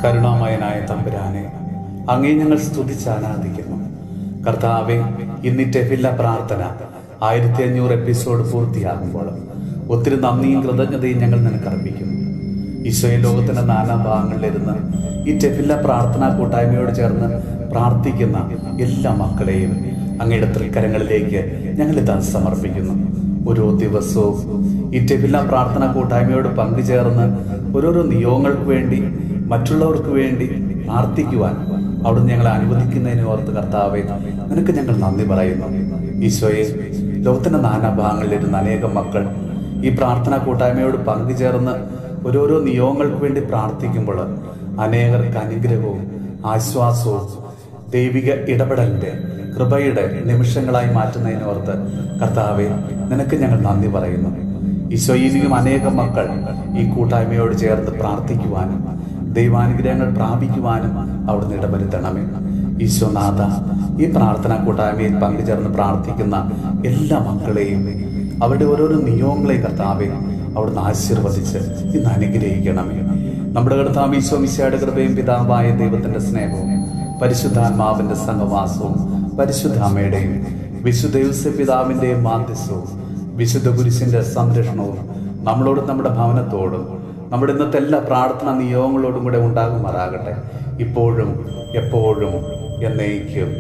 കരുണാമയനായ തമ്പുരാനെ, അങ്ങേ ഞങ്ങൾ സ്തുതിച്ച് ആരാധിക്കുന്നു. കർത്താവെ, ഇന്ന് ടെഫില്ല പ്രാർത്ഥന 1500 എപ്പിസോഡ് പൂർത്തിയാകുമ്പോൾ ഒത്തിരി നന്ദിയും കൃതജ്ഞതയും ഞങ്ങൾ നിനക്ക് അർപ്പിക്കുന്നു. ഈശോയെ, ലോകത്തിന്റെ നാനാ ഭാഗങ്ങളിലിരുന്ന് ഈ ടെഫില്ല പ്രാർത്ഥനാ കൂട്ടായ്മയോട് ചേർന്ന് പ്രാർത്ഥിക്കുന്ന എല്ലാ മക്കളെയും അങ്ങയുടെ തൃക്കരങ്ങളിലേക്ക് ഞങ്ങളിത് സമർപ്പിക്കുന്നു. ഓരോ ദിവസവും ഈ ടെഫില്ല പ്രാർത്ഥനാ കൂട്ടായ്മയോട് പങ്കുചേർന്ന് ഓരോരോ നിയോഗങ്ങൾക്ക് വേണ്ടി, മറ്റുള്ളവർക്ക് വേണ്ടി പ്രാർത്ഥിക്കുവാൻ അവിടുന്ന് ഞങ്ങളെ അനുവദിക്കുന്നതിനെ ഓർത്ത് കർത്താവെ, നിനക്ക് ഞങ്ങൾ നന്ദി പറയുന്നു. ഈശോയെ, ലോകത്തിന്റെ നാനാഭാഗങ്ങളിലിരുന്ന അനേകം മക്കൾ ഈ പ്രാർത്ഥനാ കൂട്ടായ്മയോട് പങ്കുചേർന്ന് ഓരോരോ നിയോഗങ്ങൾക്ക് വേണ്ടി പ്രാർത്ഥിക്കുമ്പോൾ അനേകർക്ക് അനുഗ്രഹവും ആശ്വാസവും ദൈവിക ഇടപെടലിന്റെ കൃപയുടെ നിമിഷങ്ങളായി മാറ്റുന്നതിനോർത്ത് കർത്താവെ, നിനക്ക് ഞങ്ങൾ നന്ദി പറയുന്നു. ഈശോ, ഇനിയും അനേകം മക്കൾ ഈ കൂട്ടായ്മയോട് ചേർന്ന് പ്രാർത്ഥിക്കുവാനും ദൈവാനുഗ്രഹങ്ങൾ പ്രാപിക്കുവാനും അവിടുന്ന് ഇടവരുത്തണമേ. ഈശോനാഥ, ഈ പ്രാർത്ഥനാ കൂട്ടായ്മയിൽ പങ്കുചേർന്ന് പ്രാർത്ഥിക്കുന്ന എല്ലാ മക്കളെയും അവരുടെ ഓരോരോ നിയോഗങ്ങളെയും കർത്താവെ അവിടുന്ന് ആശീർവദിച്ച് ഇന്ന് അനുഗ്രഹിക്കണമേ. നമ്മുടെ കർത്താവ് ഈശോ മിശിഹായുടെ കൃപയും പിതാവായ ദൈവത്തിന്റെ സ്നേഹവും പരിശുദ്ധാത്മാവിന്റെ സഹവാസവും പരിശുദ്ധ അമ്മയുടെയും വിശുദ്ധ യോസേപ്പ് പിതാവിന്റെയും മാധ്യസ്ഥവും വിശുദ്ധ കുരിശിന്റെ സംരക്ഷണവും നമ്മളോടും നമ്മുടെ ഭവനത്തോടും നമ്മുടെ ഇന്നത്തെ എല്ലാ പ്രാർത്ഥനാ നിയോഗങ്ങളോടും കൂടെ ഉണ്ടാകുമാറാകട്ടെ, ഇപ്പോഴും എപ്പോഴും എന്നേക്കും.